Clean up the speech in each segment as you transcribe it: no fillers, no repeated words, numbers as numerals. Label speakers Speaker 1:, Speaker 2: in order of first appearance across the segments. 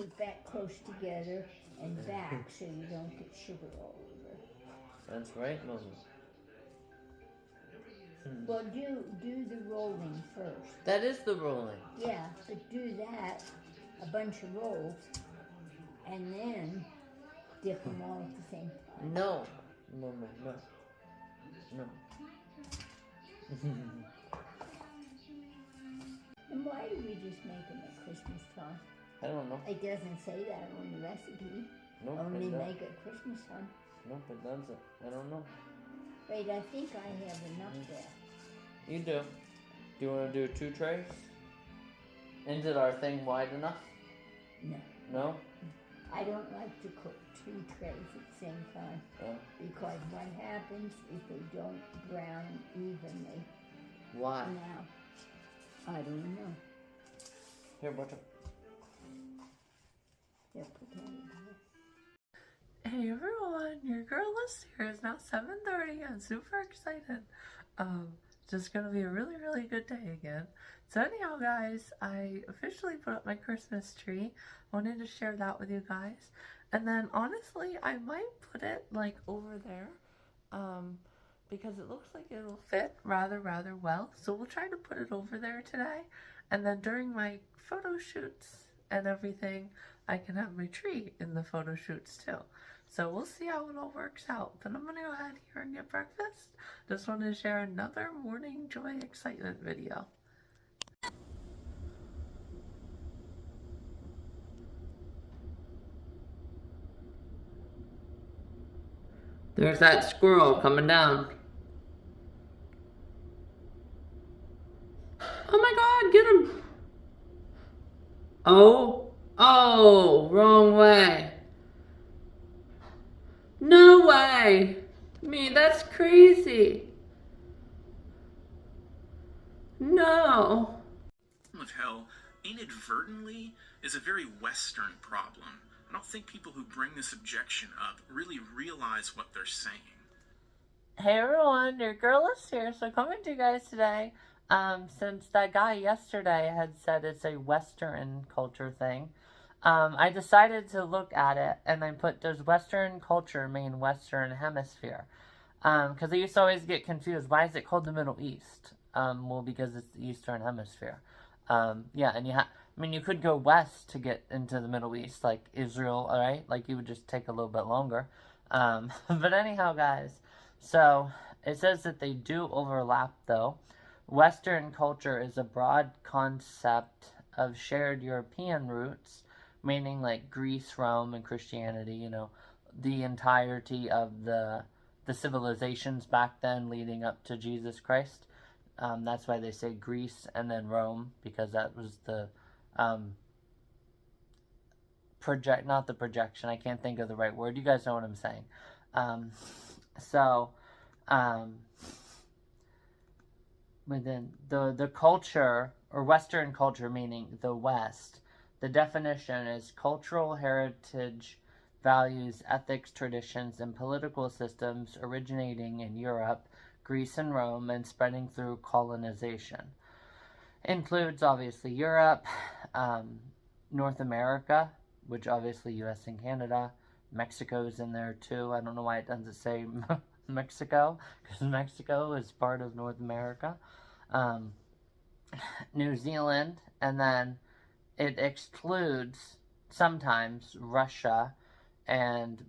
Speaker 1: it back close together and back so you don't get sugar all over.
Speaker 2: That's right, Mama.
Speaker 1: Well, do the rolling first.
Speaker 2: That is the rolling.
Speaker 1: Yeah, but do that, a bunch of rolls, and then dip them all at the same time.
Speaker 2: No. Mama, no. No.
Speaker 1: And why do we just make them at Christmas time?
Speaker 2: I don't know.
Speaker 1: It doesn't say that on the recipe.
Speaker 2: Nope,
Speaker 1: Only
Speaker 2: it doesn't.
Speaker 1: make at Christmas time.
Speaker 2: Nope, it doesn't. I don't know.
Speaker 1: Wait, I think I have enough there.
Speaker 2: You do. Do you want to do 2 trays? Isn't our thing wide enough?
Speaker 1: No.
Speaker 2: No?
Speaker 1: I don't like to cook 2 trays at the same time.
Speaker 2: Oh.
Speaker 1: Because what happens is they don't brown evenly.
Speaker 2: Why?
Speaker 1: Now, I don't know.
Speaker 2: Here, watch it.
Speaker 1: They're put that in there.
Speaker 3: Hey everyone, your girl is here. It's now 7:30. I'm super excited. Just gonna be a really, really good day again. So anyhow, guys, I officially put up my Christmas tree. Wanted to share that with you guys. And then honestly, I might put it like over there, because it looks like it'll fit rather well. So we'll try to put it over there today. And then during my photo shoots and everything, I can have my tree in the photo shoots too. So we'll see how it all works out. But I'm gonna go ahead here and get breakfast. Just wanted to share another morning joy excitement video.
Speaker 2: There's that squirrel coming down. Oh my God, get him! Oh, wrong way. No way! That's crazy. No.
Speaker 4: Of hell inadvertently is a very Western problem. I don't think people who bring this objection up really realize what they're saying.
Speaker 3: Hey everyone, your girl is here. So coming to you guys today, since that guy yesterday had said it's a Western culture thing, I decided to look at it and I put, does Western culture mean Western Hemisphere? Because I used to always get confused. Why is it called the Middle East? Well, because it's the Eastern Hemisphere. Yeah, and you could go west to get into the Middle East, like Israel, alright? Like, you would just take a little bit longer. But anyhow, guys, so it says that they do overlap, though. Western culture is a broad concept of shared European roots, meaning like Greece, Rome, and Christianity, the entirety of the civilizations back then leading up to Jesus Christ. That's why they say Greece and then Rome, because that was the not the projection, I can't think of the right word, you guys know what I'm saying. Within the culture, or Western culture, meaning the West, the definition is cultural heritage, values, ethics, traditions, and political systems originating in Europe, Greece, and Rome, and spreading through colonization. Includes, obviously, Europe, North America, which obviously US and Canada, Mexico's in there too. I don't know why it doesn't say Mexico, because Mexico is part of North America. New Zealand, and then it excludes sometimes Russia,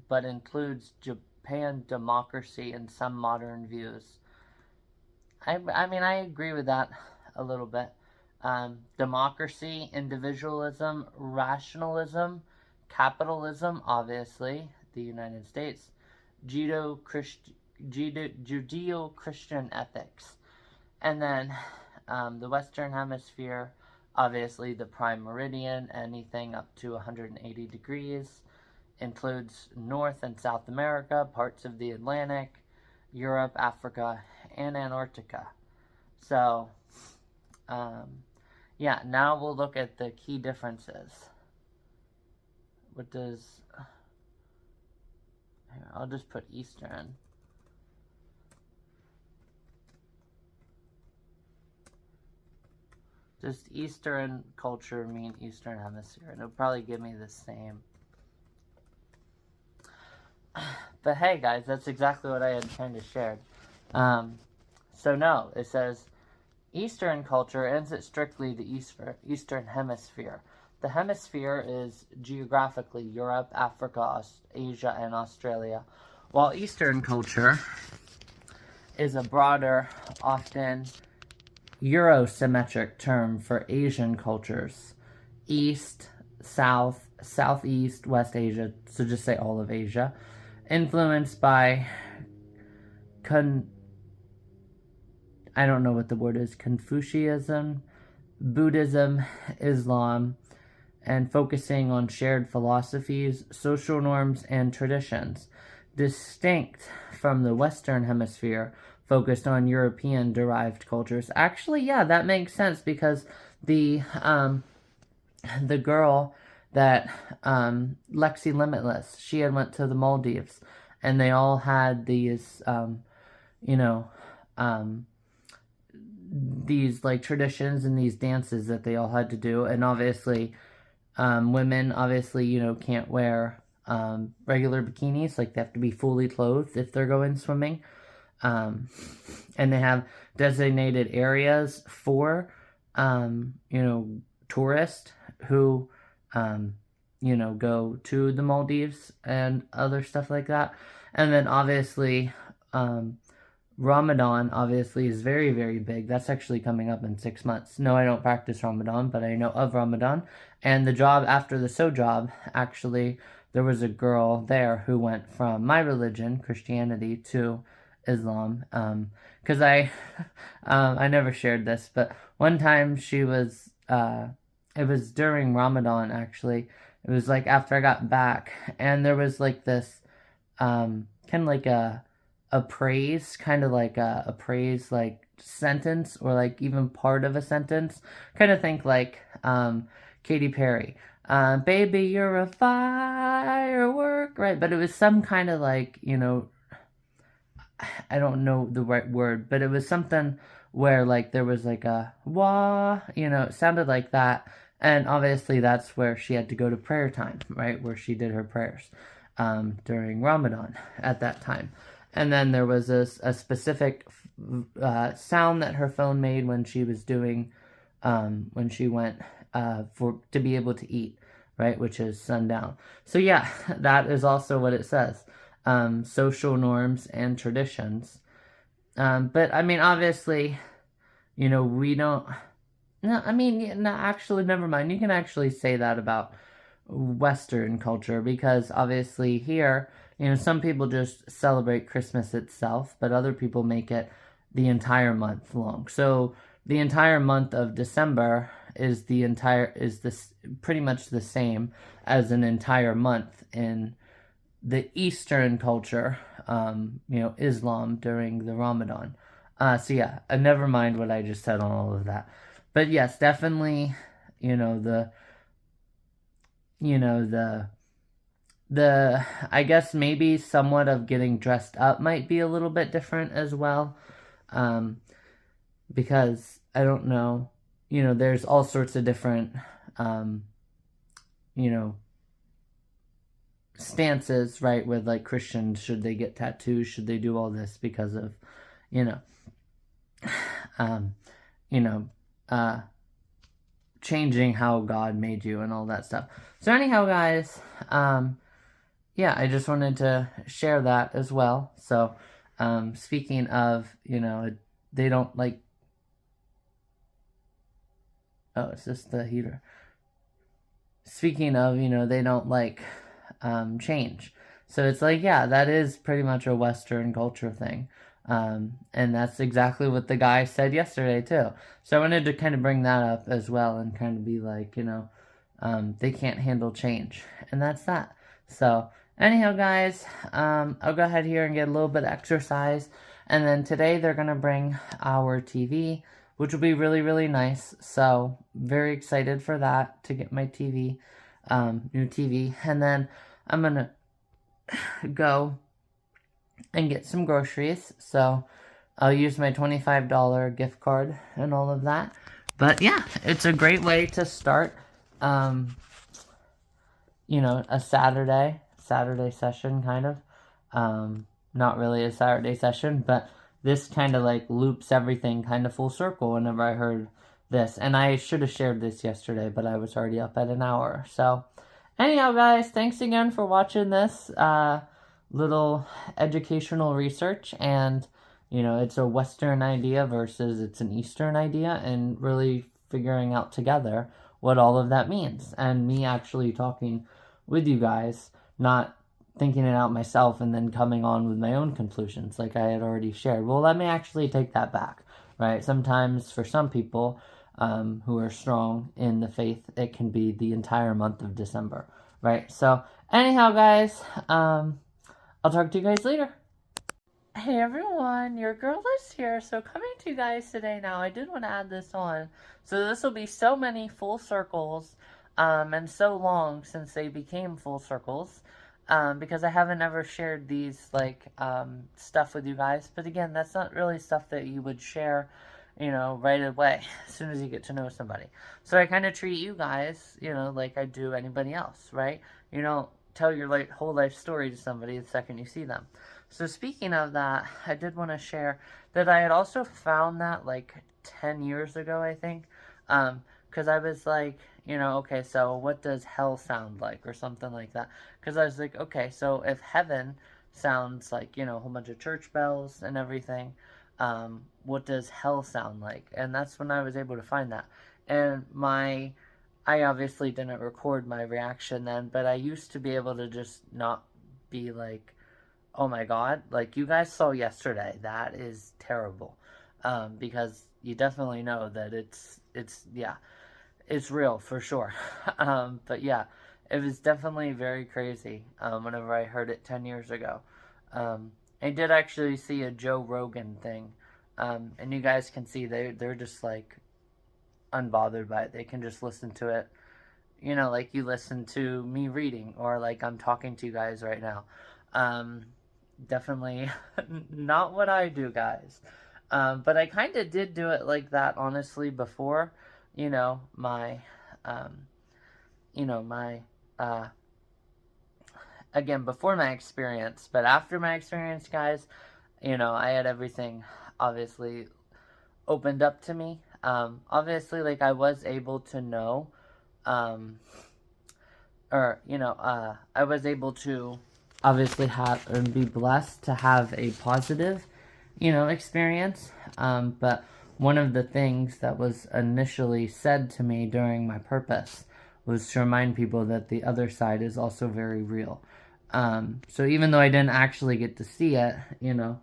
Speaker 3: but includes Japan democracy and some modern views. I mean, I agree with that a little bit. Democracy, individualism, rationalism, capitalism, obviously, the United States, Judeo-Christian ethics. And then the Western Hemisphere, obviously the prime meridian, anything up to 180 degrees, includes North and South America, parts of the Atlantic, Europe, Africa, and Antarctica. So, yeah, now we'll look at the key differences. What does... Here, I'll just put Eastern. Does Eastern culture mean Eastern Hemisphere? And it'll probably give me the same. But hey, guys, that's exactly what I had kind of shared. So no, it says Eastern culture ends it strictly the Eastern Hemisphere. The hemisphere is geographically Europe, Africa, Asia, and Australia, while Eastern culture is a broader, often Eurosymmetric term for Asian cultures. East, South, Southeast, West Asia, so just say all of Asia, influenced by I don't know what the word is, Confucianism, Buddhism, Islam, and focusing on shared philosophies, social norms, and traditions, distinct from the Western Hemisphere, focused on European-derived cultures. Actually, yeah, that makes sense, because the girl that, Lexi Limitless, she had went to the Maldives, and they all had these, these like traditions and these dances that they all had to do, and obviously women obviously can't wear regular bikinis, like they have to be fully clothed if they're going swimming, and they have designated areas for tourists who go to the Maldives and other stuff like that. And then obviously Ramadan obviously is very, very big. That's actually coming up in 6 months. No, I don't practice Ramadan, but I know of Ramadan. And the job after the So job, actually, there was a girl there who went from my religion, Christianity, to Islam. Because I never shared this, but one time she was, it was during Ramadan, actually. It was like after I got back, and there was like this, kind of like a praise, kind of like a praise like sentence, or like even part of a sentence. Kind of think like Katy Perry, baby you're a firework, right? But it was some kind of like, I don't know the right word, but it was something where like there was like a wah, it sounded like that. And obviously that's where she had to go to prayer time, right? Where she did her prayers during Ramadan at that time. And then there was a specific sound that her phone made when she was doing, when she went to be able to eat, right? Which is sundown. So yeah, that is also what it says. Social norms and traditions. But I mean, obviously, we don't, no, I mean, no, actually, never mind. You can actually say that about Western culture, because obviously here, some people just celebrate Christmas itself, but other people make it the entire month long. So the entire month of December is pretty much the same as an entire month in the Eastern culture, Islam during the Ramadan. So yeah, never mind what I just said on all of that. But yes, definitely, the I guess maybe somewhat of getting dressed up might be a little bit different as well, because I don't know, there's all sorts of different stances, right, with like Christians. Should they get tattoos? Should they do all this because of changing how God made you and all that stuff. So anyhow, guys, yeah, I just wanted to share that as well. So, speaking of, they don't like, oh, it's just the heater. Speaking of, they don't like, change. So it's like, yeah, that is pretty much a Western culture thing. And that's exactly what the guy said yesterday too. So I wanted to kind of bring that up as well, and kind of be like, they can't handle change, and that's that. So anyhow, guys, I'll go ahead here and get a little bit of exercise, and then today they're gonna bring our TV, which will be really, really nice. So very excited for that, to get my TV, new TV, and then I'm gonna go and get some groceries. So I'll use my $25 gift card and all of that. But yeah, it's a great way to start, you know, a Saturday session, kind of. Not really a Saturday session, but this kind of like loops everything kind of full circle whenever I heard this. And I should have shared this yesterday, but I was already up at an hour. So anyhow, guys, thanks again for watching this little educational research. And, you know, it's a Western idea versus it's an Eastern idea, and really figuring out together what all of that means. And me actually talking with you guys, not thinking it out myself and then coming on with my own conclusions like I had already shared. Well, let me actually take that back, right? Sometimes for some people who are strong in the faith, it can be the entire month of December, right? So anyhow, guys, I'll talk to you guys later. Hey everyone, your girl is here. So coming to you guys today now, I did want to add this on. So this will be so many full circles and so long since they became full circles. Because I haven't ever shared these, like, stuff with you guys. But again, that's not really stuff that you would share, you know, right away, as soon as you get to know somebody. So I kind of treat you guys, you know, like I do anybody else, right? You don't tell your whole life story to somebody the second you see them. So speaking of that, I did want to share that I had also found that, like, 10 years ago, I think. Because I was like, you know, okay, so what does hell sound like, or something like that? Because I was like, okay, so if heaven sounds like, you know, a whole bunch of church bells and everything, what does hell sound like? And that's when I was able to find that. And I obviously didn't record my reaction then, but I used to be able to just not be like, oh my god, like you guys saw yesterday, that is terrible. Because you definitely know that it's real for sure. But yeah, it was definitely very crazy whenever I heard it 10 years ago. I did actually see a Joe Rogan thing, and you guys can see they're just like unbothered by it. They can just listen to it, you know, like you listen to me reading, or like I'm talking to you guys right now. Definitely not what I do, guys. But I kind of did do it like that, honestly, before, you know, again, before my experience. But after my experience, guys, you know, I had everything, obviously, opened up to me. Obviously, like, I was able to know, I was able to obviously have and be blessed to have a positive, you know, experience. But one of the things that was initially said to me during my purpose was to remind people that the other side is also very real. So even though I didn't actually get to see it, you know,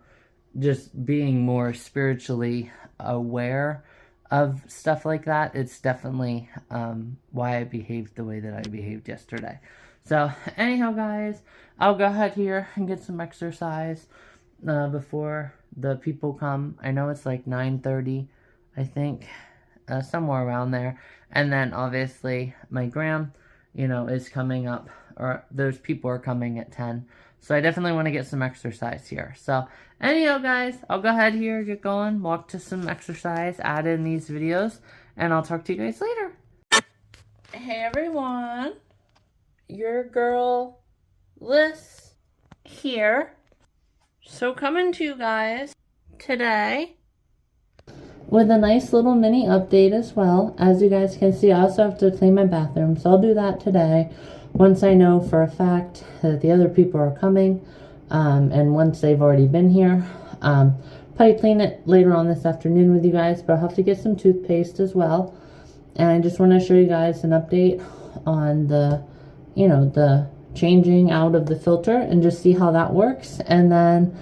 Speaker 3: just being more spiritually aware of stuff like that, it's definitely why I behaved the way that I behaved yesterday. So anyhow, guys, I'll go ahead here and get some exercise before the people come. I know it's like 9:30, I think, somewhere around there. And then obviously my gram, you know, is coming up, or those people are coming at 10. So I definitely want to get some exercise here. So anyhow, guys, I'll go ahead here, get going, walk to some exercise, add in these videos, and I'll talk to you guys later. Hey everyone, your girl Liz here. So coming to you guys today with a nice little mini update as well. As you guys can see, I also have to clean my bathroom, so I'll do that today once I know for a fact that the other people are coming, and once they've already been here. Probably clean it later on this afternoon with you guys, but I'll have to get some toothpaste as well. And I just want to show you guys an update on the, you know, the changing out of the filter, and just see how that works. And then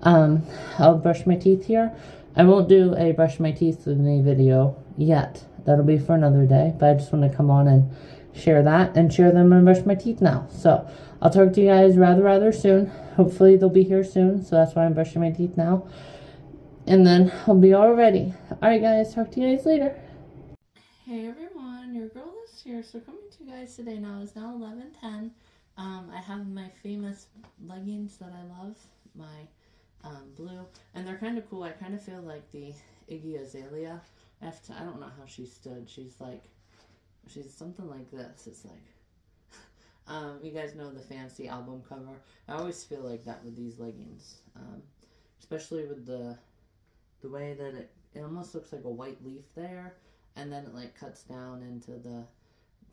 Speaker 3: I'll brush my teeth here. I won't do a brush my teeth with me video yet. That'll be for another day, but I just want to come on and share that and share them and brush my teeth now. So I'll talk to you guys rather soon. Hopefully they'll be here soon, so that's why I'm brushing my teeth now. And then I'll be all ready. Alright guys, talk to you guys later. Hey everyone, your girl is here. So coming to you guys today now, it's now 11:10. I have my famous leggings that I love, my blue, and they're kind of cool. I kind of feel like the Iggy Azalea I don't know how she stood. She's something like this. It's like, you guys know the fancy album cover. I always feel like that with these leggings, especially with the way that it almost looks like a white leaf there, and then it like cuts down into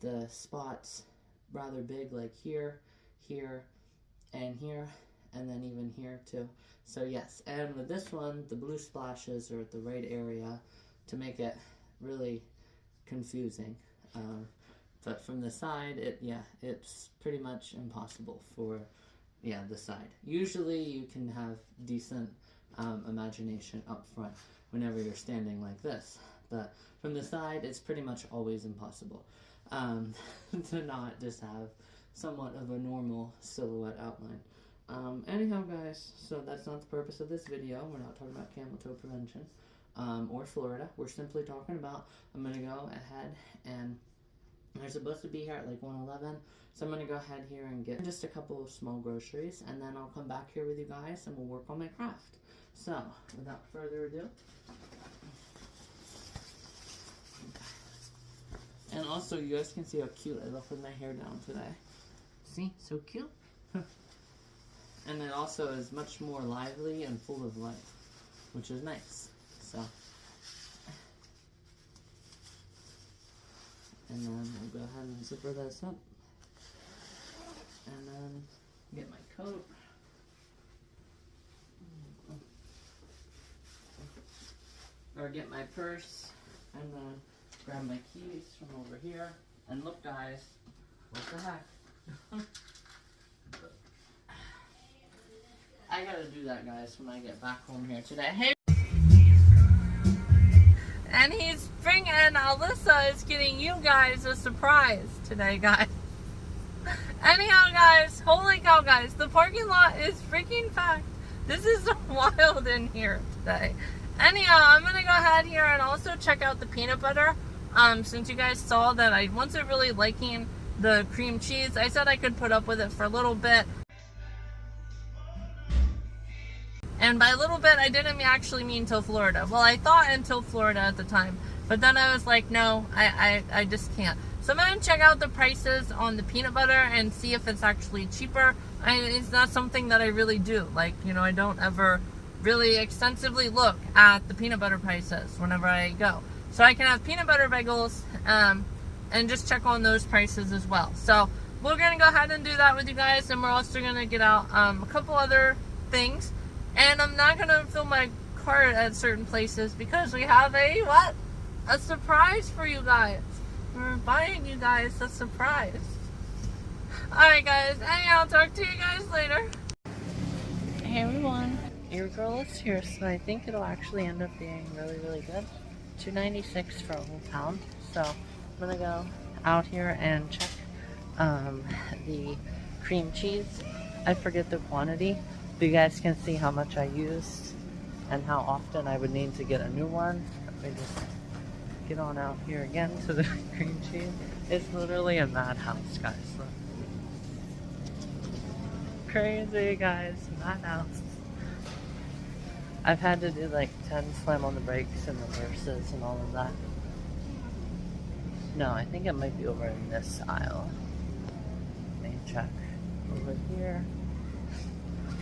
Speaker 3: the spots rather big, like here, here, and here, and then even here too. So yes, and with this one, the blue splashes are at the right area to make it really confusing. But from the side, it's pretty much impossible for, the side. Usually you can have decent imagination up front whenever you're standing like this. But from the side, it's pretty much always impossible to not just have somewhat of a normal silhouette outline. Anyhow, guys, so that's not the purpose of this video. We're not talking about camel toe prevention or Florida. We're simply talking about, I'm going to go ahead and they're supposed to be here at like 1:11, so I'm going to go ahead here and get just a couple of small groceries, and then I'll come back here with you guys and we'll work on my craft. So, without further ado. And also, you guys can see how cute I look with my hair down today. See? So cute. And it also is much more lively and full of life, which is nice. So, and then we'll go ahead and zipper this up. And then get my coat. Or get my purse. And then grab my keys from over here. And look, guys, what the heck? I gotta do that, guys, when I get back home here today. Hey! And Alyssa is getting you guys a surprise today, guys. Anyhow, guys, holy cow, guys, the parking lot is freaking packed. This is wild in here today. Anyhow, I'm gonna go ahead here and also check out the peanut butter. Since you guys saw that I wasn't really liking the cream cheese, I said I could put up with it for a little bit. And by a little bit, I didn't actually mean till Florida. Well, I thought until Florida at the time. But then I was like, no, I just can't. So I'm going to check out the prices on the peanut butter and see if it's actually cheaper. It's not something that I really do. Like, I don't ever really extensively look at the peanut butter prices whenever I go. So I can have peanut butter bagels and just check on those prices as well. So we're going to go ahead and do that with you guys. And we're also going to get out a couple other things. And I'm not going to film my cart at certain places because we have a surprise for you guys. We're buying you guys a surprise. Alright, guys, anyhow, I'll talk to you guys later. Hey everyone, your girl is here, so I think it'll actually end up being really, really good. $2.96 for a whole pound. So I'm going to go out here and check the cream cheese. I forget the quantity. But you guys can see how much I used and how often I would need to get a new one. Let me just get on out here again to the cream cheese. It's literally a madhouse, guys. Look. Crazy, guys. Madhouse. I've had to do like 10 slam on the brakes and reverses and all of that. No, I think it might be over in this aisle. Let me check. Over here.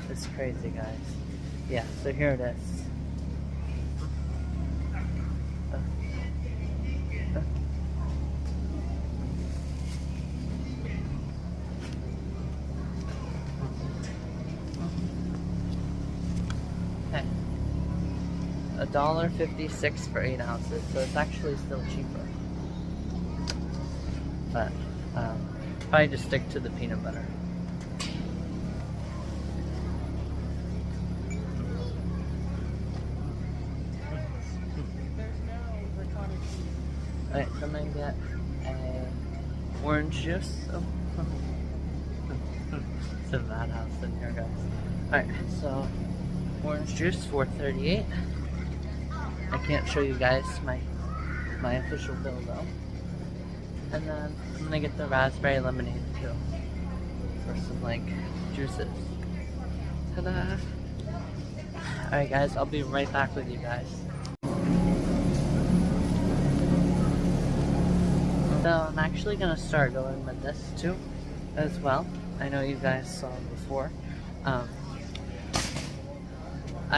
Speaker 3: It's crazy, guys. Yeah, so here it is. Okay. $1.56 for 8 ounces, so it's actually still cheaper. But probably just stick to the peanut butter. Alright, so I'm gonna get a orange juice. Oh. It's a madhouse in here, guys. Alright, so orange juice, $4.38. I can't show you guys my official bill though. And then I'm gonna get the raspberry lemonade too for some like juices. Ta-da! Alright guys, I'll be right back with you guys. So I'm actually gonna start going with this too, as well. I know you guys saw before. I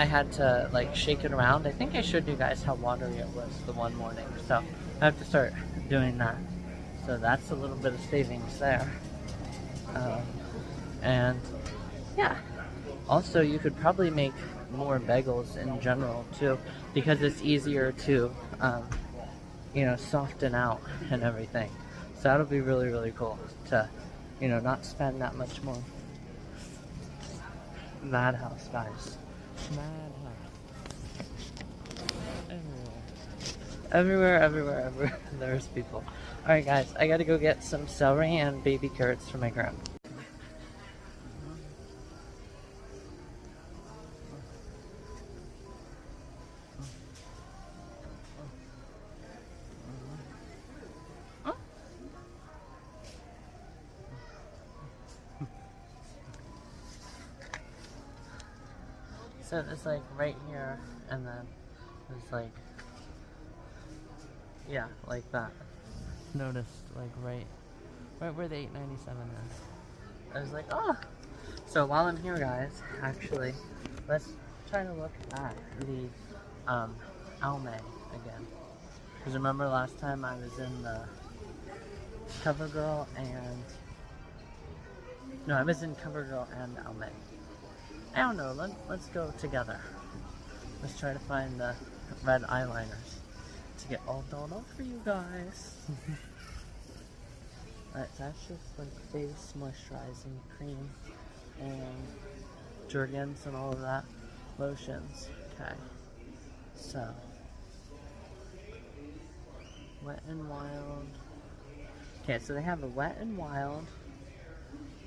Speaker 3: had to like shake it around. I think I showed you guys how watery it was the one morning, so I have to start doing that. So that's a little bit of savings there. And yeah, also you could probably make more bagels in general too, because it's easier to you know, soften out and everything. So that'll be really, really cool to, you know, not spend that much more. Madhouse, guys. Madhouse. Everywhere. Everywhere. There's people. Alright, guys, I gotta go get some celery and baby carrots for my grandma. So it's like right here, and then it's like, yeah, like that. Noticed like right where the 897 is. I was like, oh. So while I'm here, guys, actually, let's try to look at the Almay again. Because remember last time I was in the CoverGirl and I was in CoverGirl and Almay. I don't know, let's go together. Let's try to find the red eyeliners to get all dolled up for you guys. Alright, that's just like face moisturizing cream and Jergens and all of that. Lotions. Okay. So Wet n Wild. Okay, so they have a Wet n Wild.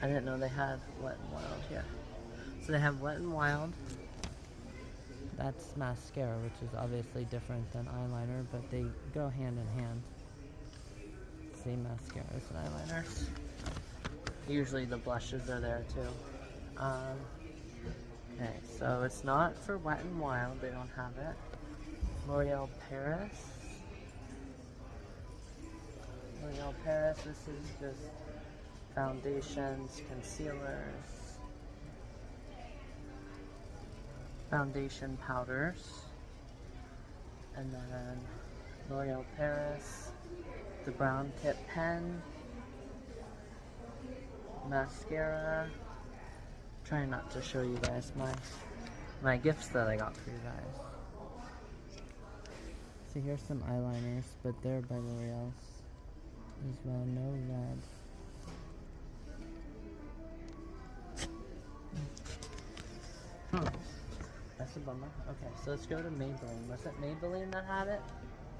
Speaker 3: I didn't know they had Wet n Wild here. So they have Wet n Wild. That's mascara, which is obviously different than eyeliner, but they go hand in hand. See, mascaras and eyeliners. Usually the blushes are there too. Okay, so it's not for Wet n Wild, they don't have it. L'Oreal Paris. L'Oreal Paris, this is just foundations, concealers, foundation powders, and then L'Oreal Paris, the brown tip pen, mascara. Trying not to show you guys my gifts that I got for you guys. So here's some eyeliners, but they're by L'Oreal as well. No red. That's a bummer. Okay, so let's go to Maybelline. Was it Maybelline that had it?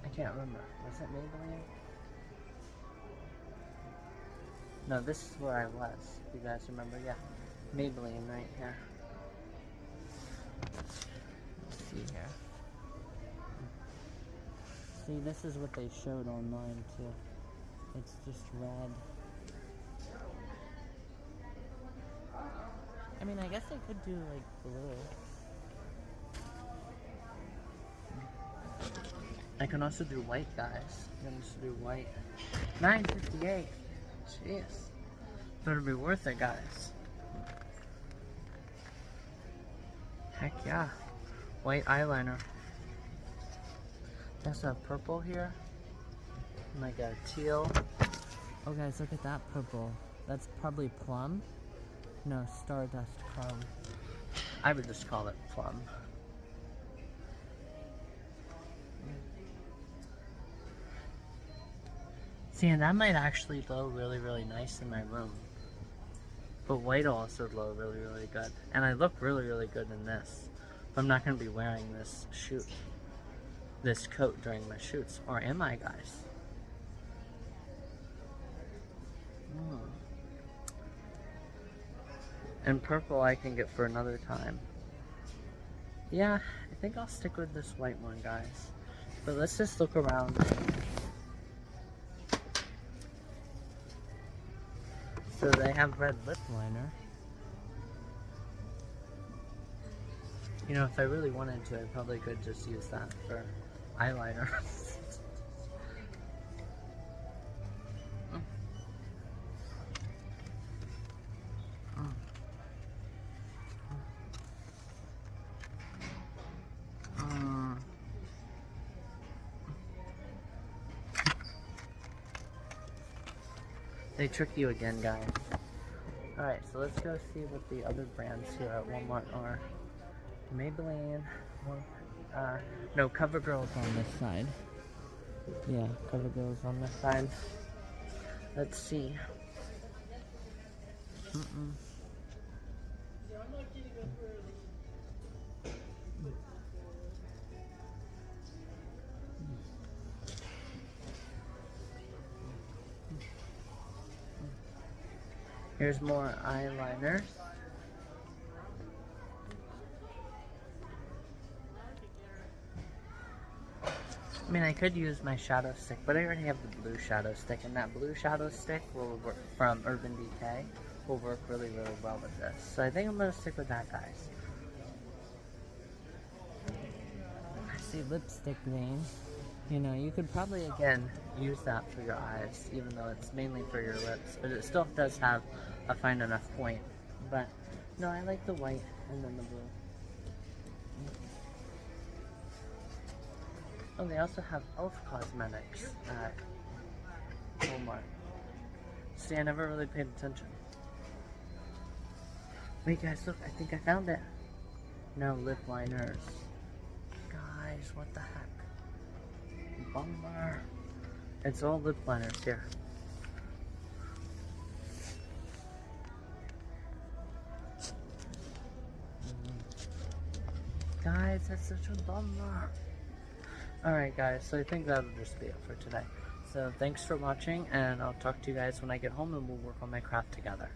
Speaker 3: I can't remember. Was it Maybelline? No, this is where I was. You guys remember? Yeah. Maybelline right here. Let's see here. See, this is what they showed online too. It's just red. I mean, I guess I could do like blue. I can also do white, guys. I can also do white. $9.58. Jeez. Better be worth it, guys. Heck yeah. White eyeliner. There's a purple here. Like a teal. Oh guys, look at that purple. That's probably plum. No, Stardust Chrome. I would just call it plum. See, and that might actually glow really, really nice in my room. But white will also glow really, really good. And I look really, really good in this. But I'm not going to be wearing this coat during my shoots. Or am I, guys? And purple I can get for another time. Yeah, I think I'll stick with this white one, guys. But let's just look around. So they have red lip liner. You know, if I really wanted to, I probably could just use that for eyeliner. They trick you again, guys. Alright, so let's go see what the other brands here at Walmart are. Maybelline. No, CoverGirl's on this side. Yeah, CoverGirl's on this side. Let's see. Here's more eyeliners. I mean, I could use my shadow stick, but I already have the blue shadow stick, and that blue shadow stick will work from Urban Decay will work really, really well with this. So I think I'm gonna stick with that, guys. I see lipstick vein. You know, you could probably, again, use that for your eyes, even though it's mainly for your lips, but it still does have a fine enough point. But, no, I like the white and then the blue. Oh, they also have e.l.f. cosmetics at Walmart. See, I never really paid attention. Wait, guys, look, I think I found it. No, lip liners. Guys, what the heck? Bummer. It's all lip liners here. Guys, that's such a bummer. Alright guys, so I think that'll just be it for today. So thanks for watching, and I'll talk to you guys when I get home and we'll work on my craft together.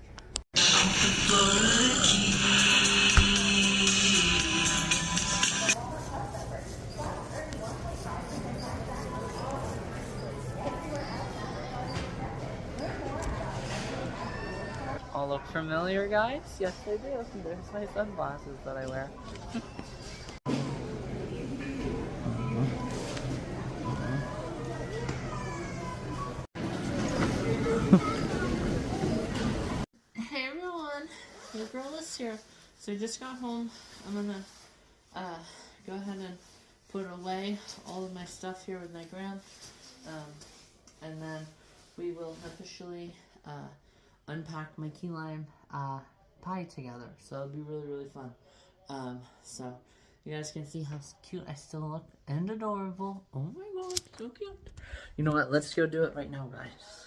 Speaker 3: All look familiar, guys? Yes, they do. There's my sunglasses that I wear. Hey everyone, your girl is here. So I just got home. I'm gonna go ahead and put away all of my stuff here with my gram, and then we will officially unpack my key lime pie together. So it'll be really, really fun. So you guys can see how cute I still look and adorable. Oh my god, so cute. You know what? Let's go do it right now, guys.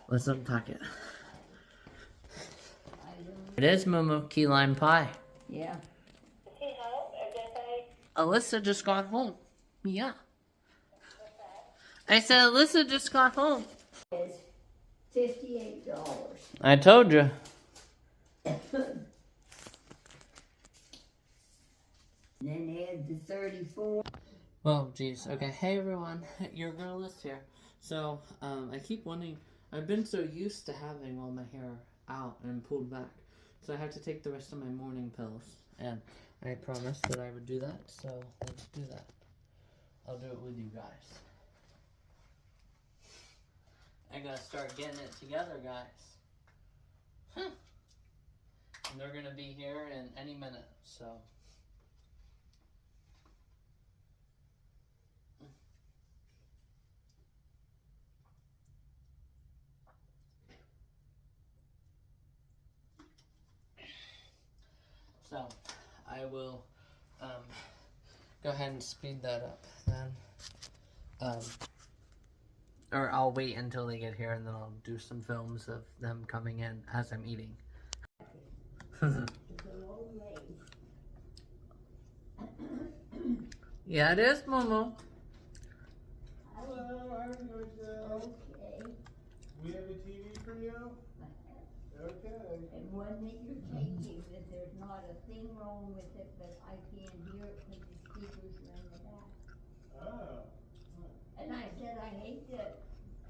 Speaker 3: Let's unpack it. It is Momo key lime pie.
Speaker 1: Yeah.
Speaker 3: Alyssa just got home. Yeah. I said Alyssa just got home.
Speaker 1: It's $58.
Speaker 3: I told you.
Speaker 1: Then they had the 34.
Speaker 3: Well, geez. Okay. Hey, everyone. Your girl is here. So, I keep wanting... I've been so used to having all my hair out and pulled back. So I have to take the rest of my morning pills. And I promised that I would do that. So, let's do that. I'll do it with you guys. I gotta start getting it together, guys. And they're gonna be here in any minute, so... So, I will go ahead and speed that up then. Or I'll wait until they get here and then I'll do some films of them coming in as I'm eating. Yeah, it is, Momo.
Speaker 5: Hello, how are you doing today?
Speaker 1: Okay.
Speaker 5: We have a TV for you? Okay.
Speaker 1: And one that you're taking, that there's not a thing wrong with it, but I can't hear it because the speakers are in the back.
Speaker 5: Oh.
Speaker 1: And I said, I hate to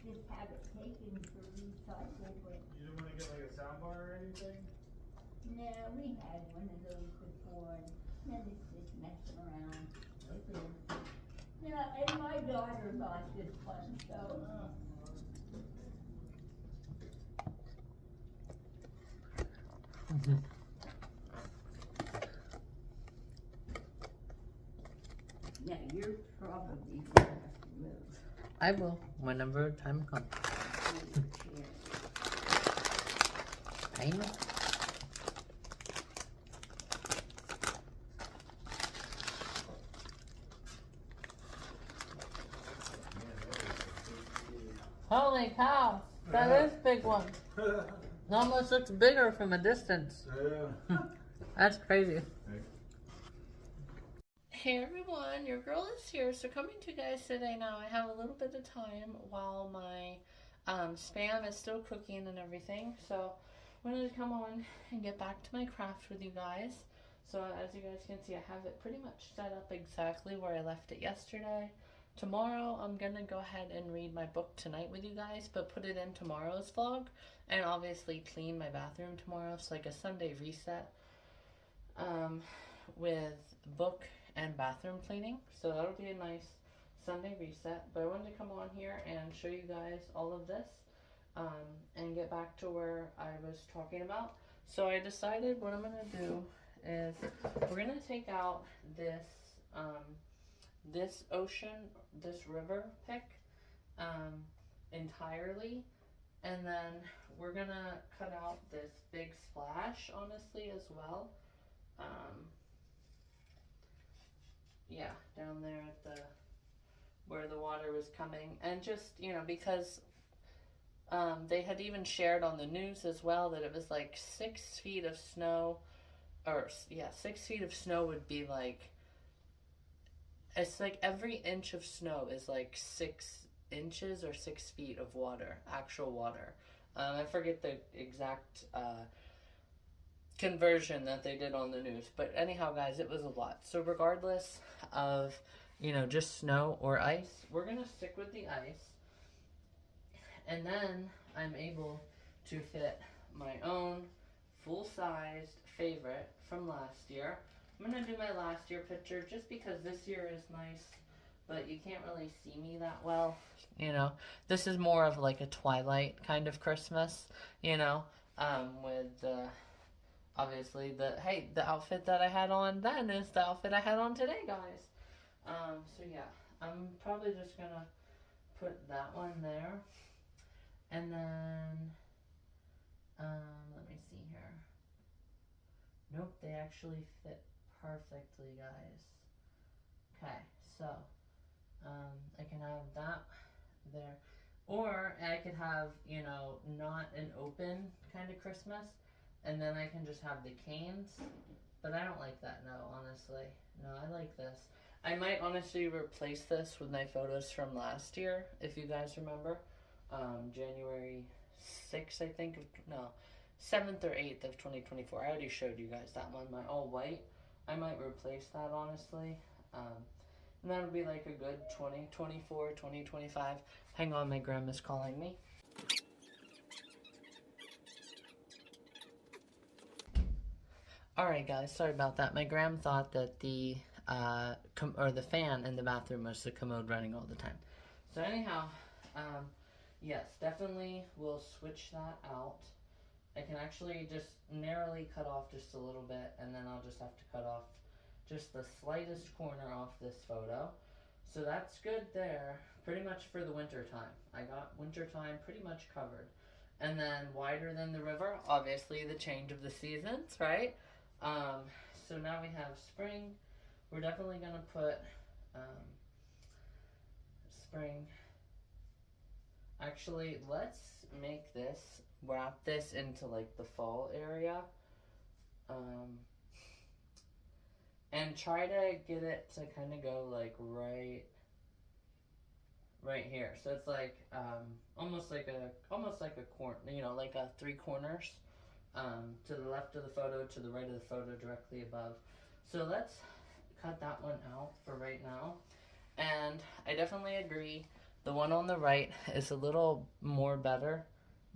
Speaker 1: just have it taken for recycle, but
Speaker 5: You didn't want to get like a soundbar or anything?
Speaker 1: no, we had one of those before, and then it's just messing around.
Speaker 5: Okay.
Speaker 1: Yeah, and my daughter likes this one, so. Yeah, you're probably gonna have to move.
Speaker 3: I will, whenever time comes.
Speaker 1: Move your chair.
Speaker 3: fine. Holy cow! That is a big one. It almost looks bigger from a distance. That's crazy. Hey everyone, your girl is here. So coming to you guys today now. I have a little bit of time while my Spam is still cooking and everything. So I wanted to come on and get back to my craft with you guys. So as you guys can see, I have it pretty much set up exactly where I left it yesterday. Tomorrow I'm gonna go ahead and read my book tonight with you guys, but put it in tomorrow's vlog, and obviously clean my bathroom tomorrow. So like a Sunday reset with book and bathroom cleaning. So that'll be a nice Sunday reset. But I wanted to come on here and show you guys all of this and get back to where I was talking about. So I decided what I'm gonna do is we're gonna take out this this river pick entirely, and then we're gonna cut out this big splash honestly as well. Yeah, down there at the where the water was coming, and just, you know, because they had even shared on the news as well that it was like 6 feet of snow, or yeah, 6 feet of snow would be like, it's like every inch of snow is like 6 inches or 6 feet of water, actual water. I forget the exact conversion that they did on the news, but anyhow guys, it was a lot. So regardless of, you know, just snow or ice, we're gonna stick with the ice, and then I'm able to fit my own full-sized favorite from last year. I'm gonna do my last year picture just because this year is nice, but you can't really see me that well, you know. This is more of like a twilight kind of Christmas, you know, with obviously the outfit that I had on then is the outfit I had on today, guys. So yeah, I'm probably just gonna put that one there, and then let me see here. Nope, they actually fit perfectly, guys. Okay, so I can have that there, or I could have, you know, not an open kind of Christmas, and then I can just have the canes, but I don't like that, no, honestly. No, I like this. I might honestly replace this with my photos from last year, if you guys remember. January 6th, I think, no, 7th or 8th of 2024. I already showed you guys that one, my all white. I might replace that, honestly. And that'll be like a good 2024, 2025. Hang on, my grandma's calling me. Alright guys, sorry about that. My gram thought that the the fan in the bathroom was the commode running all the time. So anyhow, yes, definitely we'll switch that out. I can actually just narrowly cut off just a little bit, and then I'll just have to cut off just the slightest corner off this photo. So that's good there, pretty much for the winter time. I got winter time pretty much covered. And then wider than the river, obviously the change of the seasons, right? So now we have spring. We're definitely gonna put spring. Actually, let's make this, wrap this into like the fall area. And try to get it to kind of go like right here. So it's like almost like a corner, you know, like a 3 corners. To the left of the photo, to the right of the photo, directly above. So let's cut that one out for right now. And I definitely agree, the one on the right is a little more better,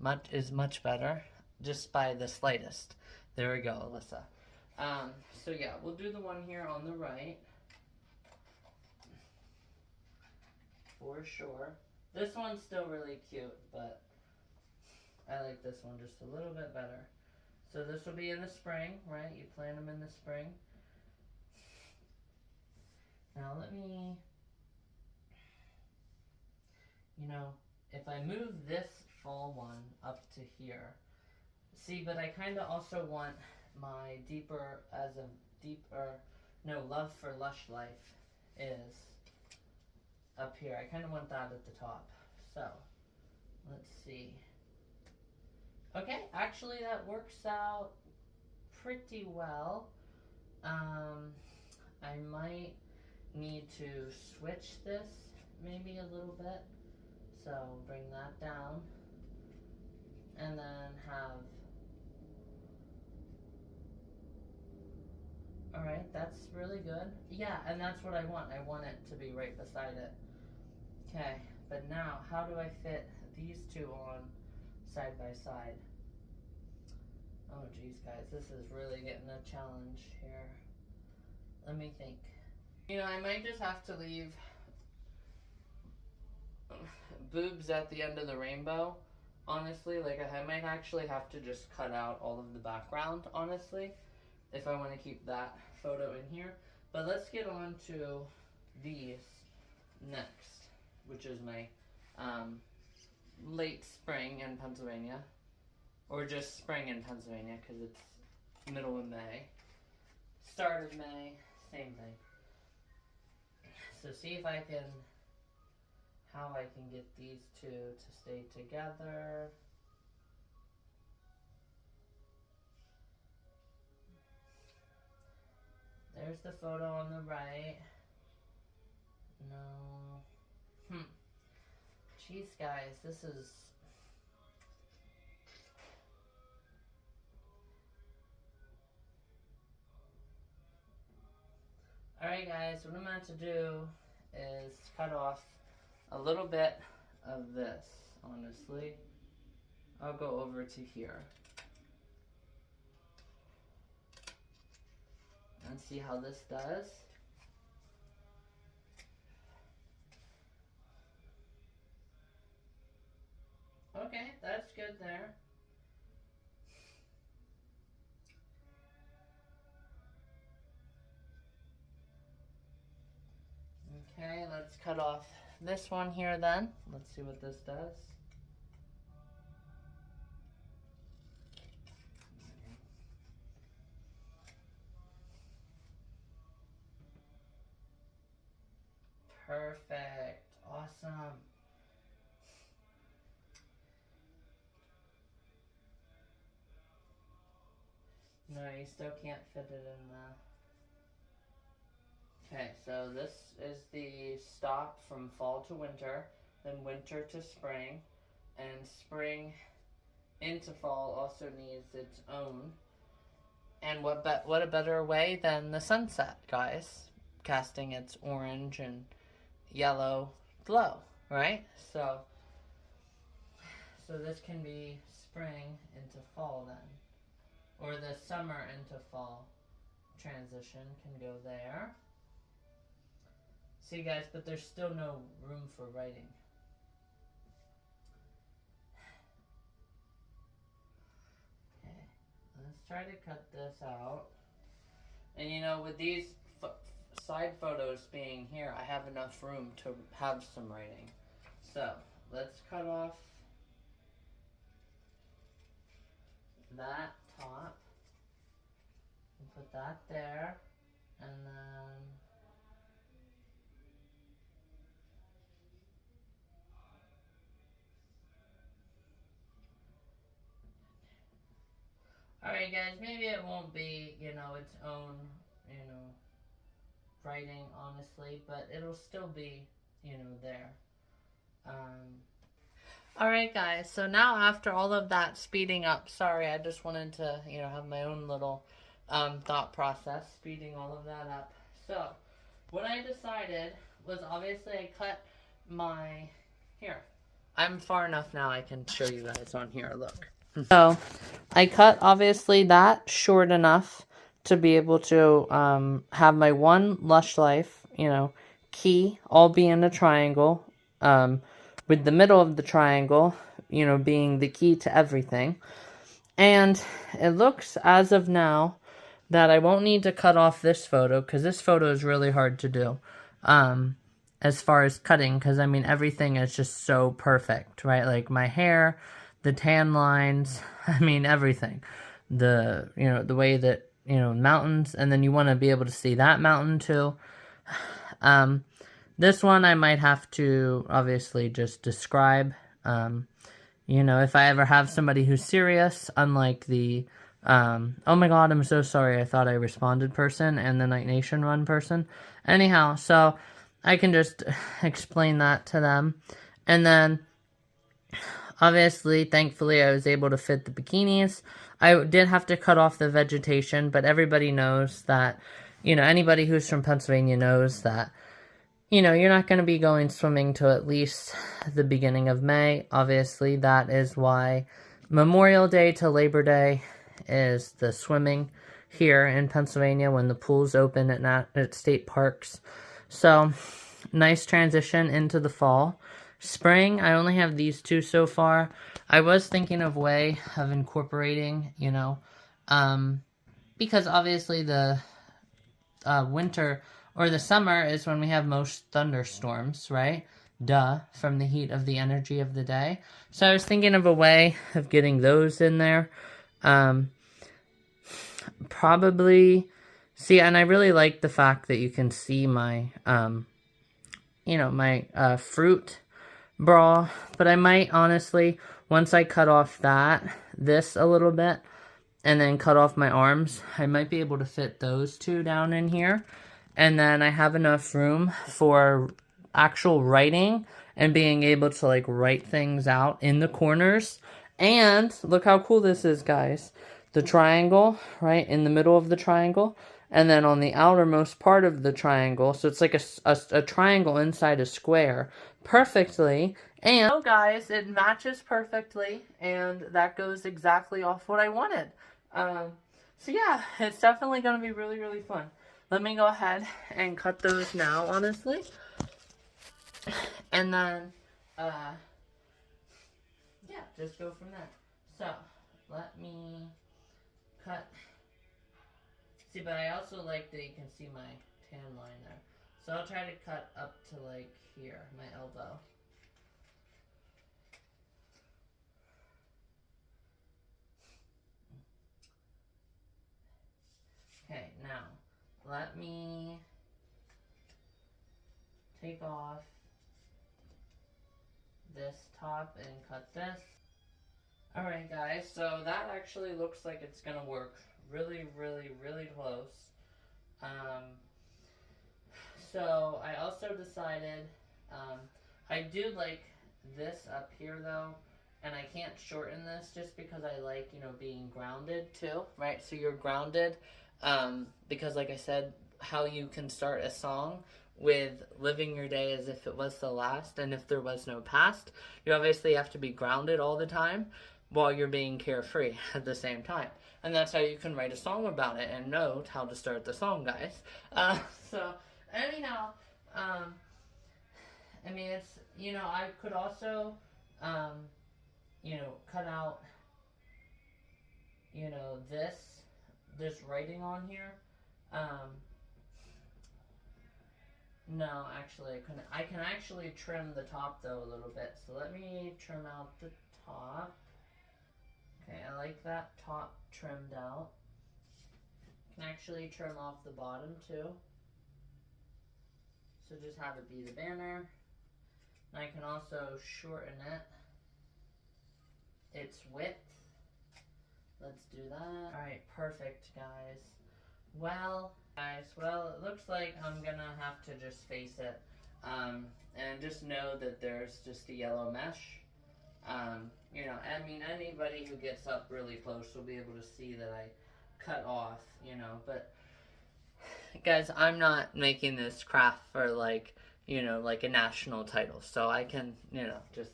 Speaker 3: much better, just by the slightest. There we go, Alyssa. So yeah, we'll do the one here on the right, for sure. This one's still really cute, but I like this one just a little bit better. So this will be in the spring, right? You plant them in the spring. Now let me, you know, if I move this fall one up to here, See, but I kind of also want my love for Lush Life is up here. I kind of want that at the top. So, let's see. Okay, actually that works out pretty well. I might need to switch this maybe a little bit. So bring that down and then have, alright, that's really good. Yeah, and that's what I want. I want it to be right beside it. Okay, but now how do I fit these two on side by side? Oh geez guys, this is really getting a challenge here. Let me think. You know, I might just have to leave boobs at the end of the rainbow, honestly. Like, I might actually have to just cut out all of the background, honestly, if I want to keep that photo in here. But let's get on to these next, which is my late spring in Pennsylvania, or just spring in Pennsylvania because it's middle of May, start of May, same thing. So see if I can, how I can get these two to stay together. There's the photo on the right. No. Jeez guys, this is, alright guys, what I'm going to do is cut off a little bit of this, honestly. I'll go over to here and see how this does. Okay, that's good there. Okay, let's cut off this one here then. Let's see what this does. Perfect. Awesome. No, you still can't fit it in the... Okay, so this is the stop from fall to winter, then winter to spring, and spring into fall also needs its own. And what a better way than the sunset, guys, casting its orange and yellow glow, right? So this can be spring into fall then, or the summer into fall transition can go there. See guys, but there's still no room for writing. Okay, let's try to cut this out. And you know, with these side photos being here, I have enough room to have some writing. So, let's cut off that top and put that there, and then alright guys, maybe it won't be, you know, its own, you know, writing, honestly, but it'll still be, you know, there. Alright guys, so now after all of that speeding up, sorry, I just wanted to, you know, have my own little thought process, speeding all of that up. So, what I decided was, obviously I cut my, here, I'm far enough now I can show you guys on here, look. So, I cut, obviously, that short enough to be able to have my one Lush Life, you know, key all be in a triangle, with the middle of the triangle, you know, being the key to everything. And it looks, as of now, that I won't need to cut off this photo, because this photo is really hard to do, as far as cutting, because, I mean, everything is just so perfect, right? Like, my hair, the tan lines, I mean, everything. The, you know, the way that, you know, mountains, and then you want to be able to see that mountain too. This one I might have to obviously just describe. You know, if I ever have somebody who's serious, unlike the, oh my god, I'm so sorry, I thought I responded person and the Night Nation run person. Anyhow, so I can just explain that to them. And then, obviously, thankfully, I was able to fit the bikinis. I did have to cut off the vegetation, but everybody knows that, you know, anybody who's from Pennsylvania knows that, you know, you're not going to be going swimming till at least the beginning of May. Obviously, that is why Memorial Day to Labor Day is the swimming here in Pennsylvania when the pools open at state parks. So, nice transition into the fall. Spring, I only have these two so far. I was thinking of way of incorporating, you know, because obviously the winter or the summer is when we have most thunderstorms, right? Duh, from the heat of the energy of the day. So I was thinking of a way of getting those in there. Probably, see, and I really like the fact that you can see my, you know, my fruit bra, but I might honestly, once I cut off this a little bit, and then cut off my arms, I might be able to fit those two down in here. And then I have enough room for actual writing and being able to like write things out in the corners. And look how cool this is, guys. The triangle, right, in the middle of the triangle. And then on the outermost part of the triangle, so it's like a triangle inside a square, perfectly. And, oh guys, it matches perfectly, and that goes exactly off what I wanted. So yeah, it's definitely going to be really, really fun. Let me go ahead and cut those now, honestly. And then, yeah, just go from there. So, let me cut. See, but I also like that you can see my tan line there. So I'll try to cut up to like here, my elbow. Okay, now, let me take off this top and cut this. Alright guys, so that actually looks like it's gonna work really, really, really close. So I also decided, I do like this up here though, and I can't shorten this just because I like, you know, being grounded too, right? So you're grounded, because like I said, how you can start a song with living your day as if it was the last, and if there was no past, you obviously have to be grounded all the time while you're being carefree at the same time. And that's how you can write a song about it and know how to start the song, guys. So, anyhow, I mean, it's, you know, I could also, you know, cut out, you know, this writing on here. No, actually, I couldn't. I can actually trim the top, though, a little bit. So let me trim out the top. Okay, I like that top trimmed out. Can actually trim off the bottom, too. So just have it be the banner. And I can also shorten its width. Let's do that. Alright, perfect, guys. Well, it looks like I'm gonna have to just face it. And just know that there's just a yellow mesh. You know, I mean, anybody who gets up really close will be able to see that I cut off, you know, but guys, I'm not making this craft for like, you know, like a national title, so I can, you know, just,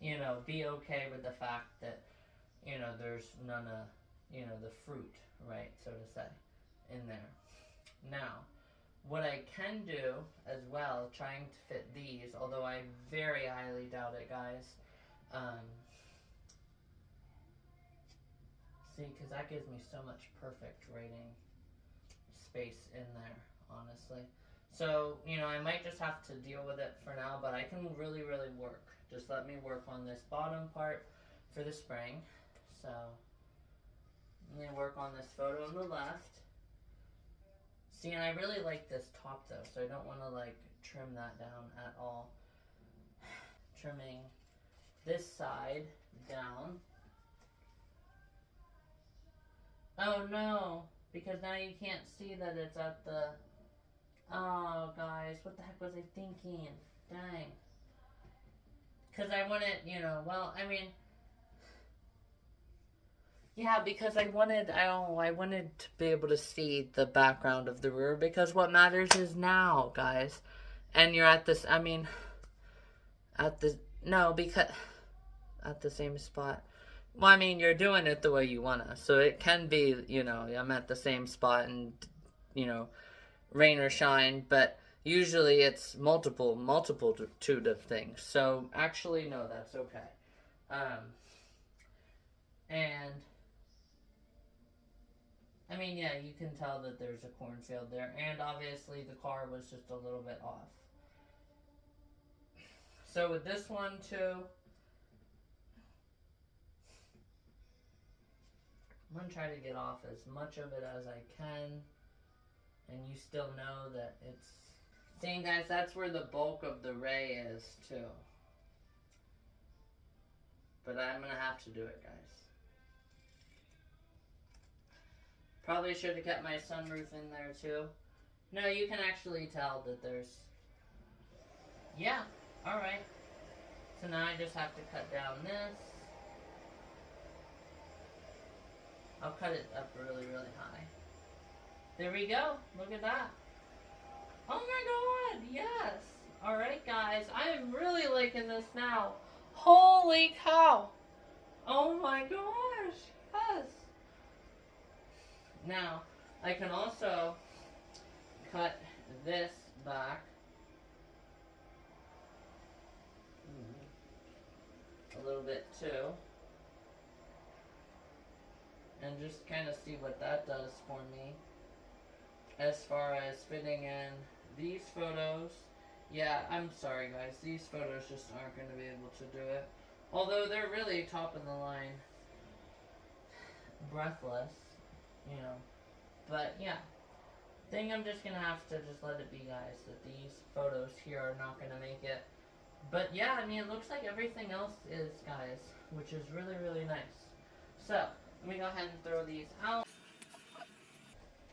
Speaker 3: you know, be okay with the fact that, you know, there's none of, you know, the fruit, right, so to say, in there. Now, what I can do as well, trying to fit these, although I very highly doubt it, guys, see, because that gives me so much perfect writing space in there, honestly. So, you know, I might just have to deal with it for now, but I can really, really work. Just let me work on this bottom part for the spring. So, let me work on this photo on the left. See, and I really like this top though, so I don't want to like trim that down at all. Trimming this side down. Oh no, because now you can't see that it's at the... Oh, guys, what the heck was I thinking? Dang. Because I wanted, you know, well, I mean... Yeah, because I wanted to be able to see the background of the rear, because what matters is now, guys. And you're at this, I mean... At the... No, because... At the same spot. Well, I mean, you're doing it the way you want to. So it can be, you know, I'm at the same spot and, you know, rain or shine. But usually it's multitude of things. So actually, no, that's okay. And, I mean, yeah, you can tell that there's a cornfield there. And obviously the car was just a little bit off. So with this one, too... I'm going to try to get off as much of it as I can, and you still know that it's... See, guys, that's where the bulk of the ray is, too. But I'm going to have to do it, guys. Probably should have kept my sunroof in there, too. No, you can actually tell that there's... Yeah, alright. So now I just have to cut down this. I'll cut it up really, really high. There we go. Look at that. Oh my god, yes. Alright, guys. I am really liking this now. Holy cow. Oh my gosh. Yes. Now, I can also cut this back. A little bit too. And just kind of see what that does for me as far as fitting in these photos. Yeah, I'm sorry guys, these photos just aren't going to be able to do it. Although they're really top of the line. Breathless, you know. But yeah, I think I'm just going to have to just let it be, guys, that these photos here are not going to make it. But yeah, I mean, it looks like everything else is, guys, which is really, really nice. So, let me go ahead and throw these out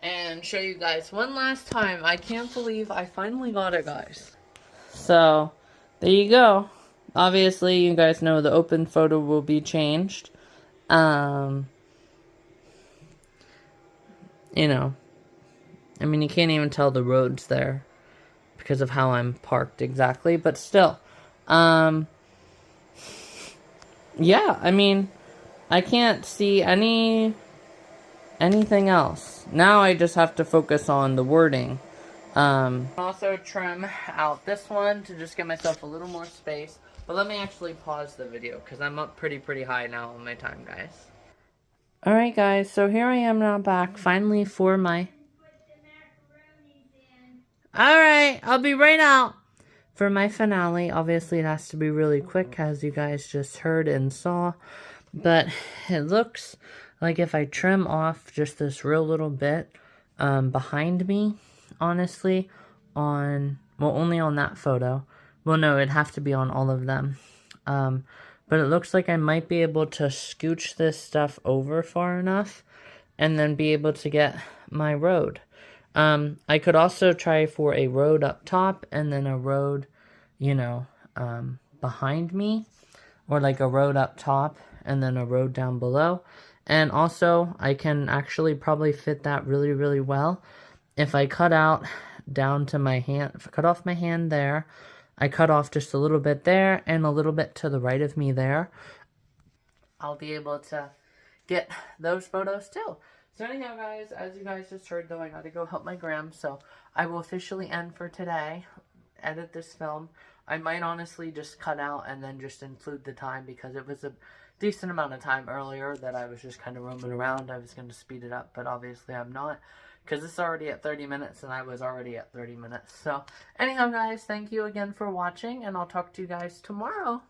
Speaker 3: and show you guys one last time. I can't believe I finally got it, guys. So, there you go. Obviously, you guys know the open photo will be changed. You know, I mean, you can't even tell the road's there because of how I'm parked exactly, but still. Yeah, I mean, I can't see anything else. Now I just have to focus on the wording. Also trim out this one to just give myself a little more space. But let me actually pause the video because I'm up pretty high now on my time, guys. Alright guys, so here I am now back finally for my... Alright, I'll be right out. For my finale, obviously it has to be really quick as you guys just heard and saw. But it looks like if I trim off just this real little bit behind me, honestly, well, only on that photo. Well, no, it'd have to be on all of them. But it looks like I might be able to scooch this stuff over far enough and then be able to get my road. I could also try for a road up top and then a road, you know, behind me. Or like a road up top and then a road down below. And also, I can actually probably fit that really well. If I cut out down to my hand, if I cut off my hand there, I cut off just a little bit there and a little bit to the right of me there, I'll be able to get those photos too. So anyhow, guys, as you guys just heard, though, I gotta go help my gram, so I will officially end for today, edit this film. I might honestly just cut out and then just include the time because it was a decent amount of time earlier that I was just kind of roaming around. I was going to speed it up, but obviously I'm not because it's already at 30 minutes and I was already at 30 minutes. So anyhow, guys, thank you again for watching, and I'll talk to you guys tomorrow.